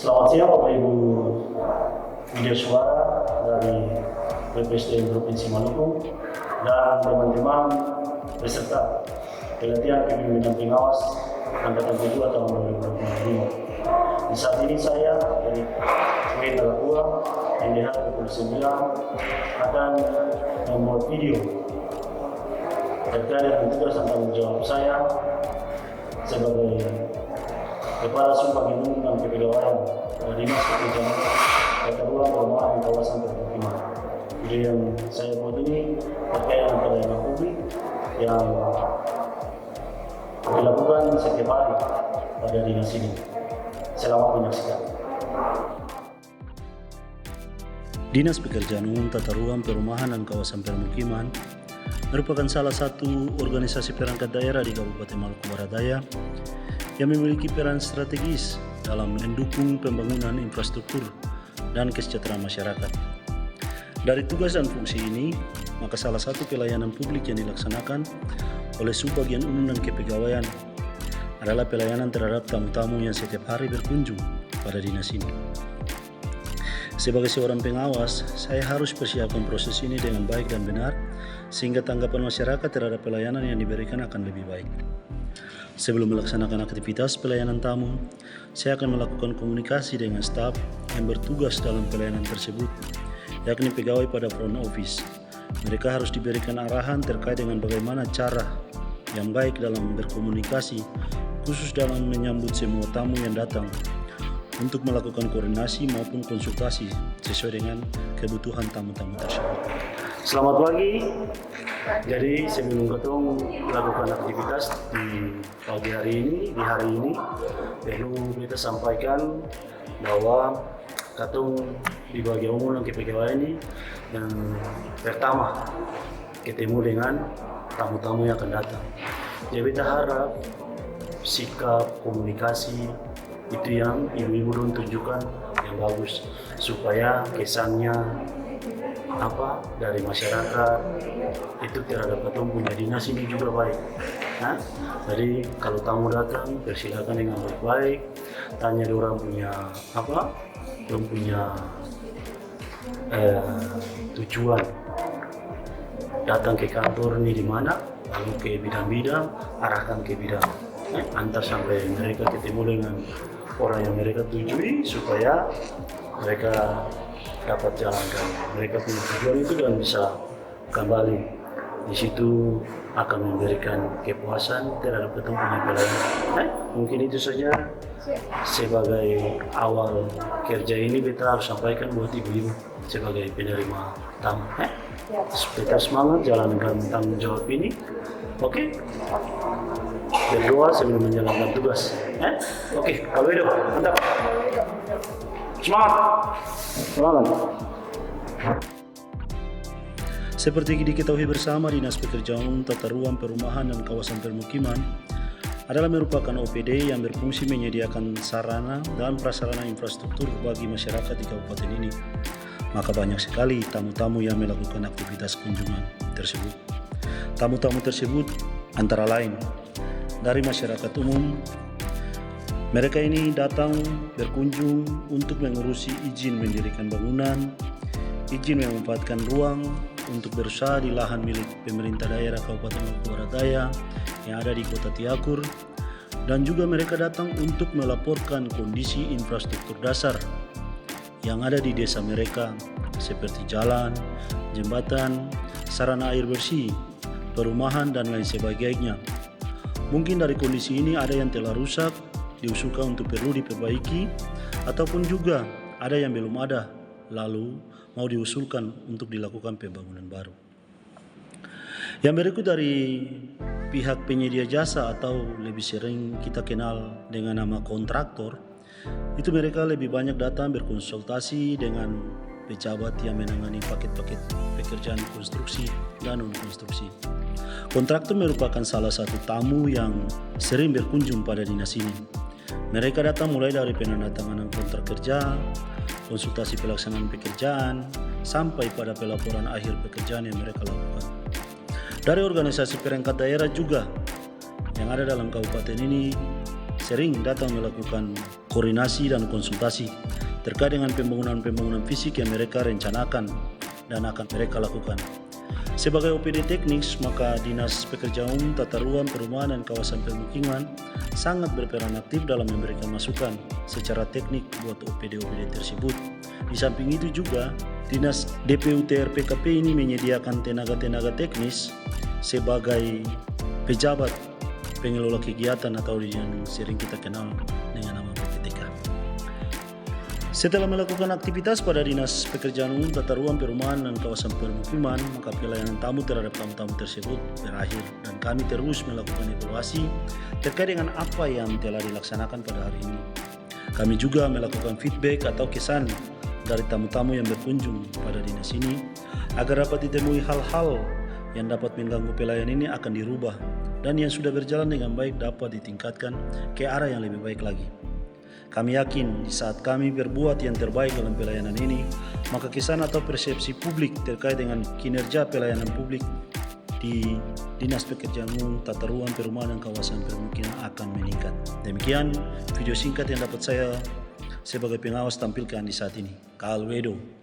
Selamat siang Bapak Ibu media suara dari PPSD Provinsi Maluku dan teman-teman peserta pelatihan kepemimpinan pengawas Angkatan 7 tahun 2025. Di saat ini saya dari Wenda Lakua, NDH 29 akan membuat video terkait dengan tugas dan tanggung jawab saya sebagai Kepala Sumpah Gendung dan Kepegawaian dari Dinas Pekerjaan Kota Ruang Perumahan Kawasan Permukiman. Video yang saya buat ini terkait dengan pelayanan publik yang dilakukan setiap hari pada dinas ini. Selamat menyaksikan. Dinas Pekerjaan Umum Tata Ruang Perumahan dan Kawasan Permukiman merupakan salah satu organisasi perangkat daerah di Kabupaten Maluku Barat Daya yang memiliki peran strategis dalam mendukung pembangunan infrastruktur dan kesejahteraan masyarakat. Dari tugas dan fungsi ini, maka salah satu pelayanan publik yang dilaksanakan oleh Subbagian Umum dan Kepegawaian adalah pelayanan terhadap tamu-tamu yang setiap hari berkunjung pada dinas ini. Sebagai seorang pengawas, saya harus persiapkan proses ini dengan baik dan benar, sehingga tanggapan masyarakat terhadap pelayanan yang diberikan akan lebih baik. Sebelum melaksanakan aktivitas pelayanan tamu, saya akan melakukan komunikasi dengan staf yang bertugas dalam pelayanan tersebut, yakni pegawai pada front office. Mereka harus diberikan arahan terkait dengan bagaimana cara yang baik dalam berkomunikasi, khusus dalam menyambut semua tamu yang datang, untuk melakukan koordinasi maupun konsultasi sesuai dengan kebutuhan tamu-tamu tersebut. Selamat pagi. Jadi sebelum ketemu melakukan aktivitas di pagi hari ini, di hari ini, perlu kita sampaikan bahwa Katung di bagian umum dan kepegawaian ini yang pertama ketemu dengan tamu-tamu yang akan datang. Jadi kita harap sikap komunikasi itu yang ibu-ibu tunjukkan yang bagus supaya kesannya dari masyarakat itu terhadap Katung punya dinas ini juga baik. Nah, jadi kalau tamu datang persilakan dengan baik-baik, tanya dia orang punya dia punya tujuan datang ke kantor ini di mana, lalu ke bidang-bidang, arahkan ke bidang, antar sampai mereka ketemu dengan orang yang mereka tujui supaya mereka dapat jalankan mereka punya tujuan itu dan bisa kembali di situ akan memberikan kepuasan terhadap Katung punya pelayanan. Mungkin itu saja sebagai awal kerja ini kita harus sampaikan buat ibu-ibu sebagai penerima tamu. Kita semangat jalankan tanggung jawab ini. Oke? Berdoa sebelum menjalankan tugas. Oke, kalau itu mantap. Semangat. Semangat. Seperti diketahui bersama, Dinas Pekerjaan Umum Tata Ruang Perumahan dan Kawasan Permukiman adalah merupakan OPD yang berfungsi menyediakan sarana dan prasarana infrastruktur bagi masyarakat di kabupaten ini. Maka banyak sekali tamu-tamu yang melakukan aktivitas kunjungan tersebut. Tamu-tamu tersebut antara lain dari masyarakat umum. Mereka ini datang berkunjung untuk mengurusi izin mendirikan bangunan, izin memanfaatkan ruang untuk berusaha di lahan milik pemerintah daerah Kabupaten Maluku Barat Daya yang ada di Kota Tiakur, dan juga mereka datang untuk melaporkan kondisi infrastruktur dasar yang ada di desa mereka seperti jalan, jembatan, sarana air bersih, perumahan dan lain sebagainya. Mungkin dari kondisi ini ada yang telah rusak, diusulkan untuk perlu diperbaiki, ataupun juga ada yang belum ada, lalu mau diusulkan untuk dilakukan pembangunan baru. Yang berikut dari pihak penyedia jasa atau lebih sering kita kenal dengan nama kontraktor, itu mereka lebih banyak datang berkonsultasi dengan pejabat yang menangani paket-paket pekerjaan konstruksi dan non-konstruksi. Kontraktor merupakan salah satu tamu yang sering berkunjung pada dinas ini. Mereka datang mulai dari penandatanganan kontrak kerja, konsultasi pelaksanaan pekerjaan, sampai pada pelaporan akhir pekerjaan yang mereka lakukan. Dari organisasi perangkat daerah juga yang ada dalam kabupaten ini, sering datang melakukan koordinasi dan konsultasi terkait dengan pembangunan fisik yang mereka rencanakan dan akan mereka lakukan. Sebagai OPD teknis, maka Dinas Pekerjaan Umum, Tata Ruang, Perumahan dan Kawasan Permukiman sangat berperan aktif dalam memberikan masukan secara teknik buat OPD-OPD tersebut. Di samping itu juga, Dinas DPUTR PKP ini menyediakan tenaga-tenaga teknis sebagai pejabat pengelola kegiatan atau yang sering kita kenal dengan nama PPTK. Setelah melakukan aktivitas pada Dinas Pekerjaan Umum, Tata Ruang, Perumahan dan Kawasan Permukiman, maka pelayanan tamu terhadap tamu-tamu tersebut berakhir dan kami terus melakukan evaluasi terkait dengan apa yang telah dilaksanakan pada hari ini. Kami juga melakukan feedback atau kesan dari tamu-tamu yang berkunjung pada dinas ini agar dapat ditemui hal-hal yang dapat mengganggu pelayanan ini akan dirubah dan yang sudah berjalan dengan baik dapat ditingkatkan ke arah yang lebih baik lagi. Kami yakin di saat kami berbuat yang terbaik dalam pelayanan ini, maka kesan atau persepsi publik terkait dengan kinerja pelayanan publik di Dinas Pekerjaan Umum, Tata Ruang, Perumahan dan Kawasan Permukiman akan meningkat. Demikian video singkat yang dapat saya sebagai pengawas tampilkan di saat ini. Kalwedo.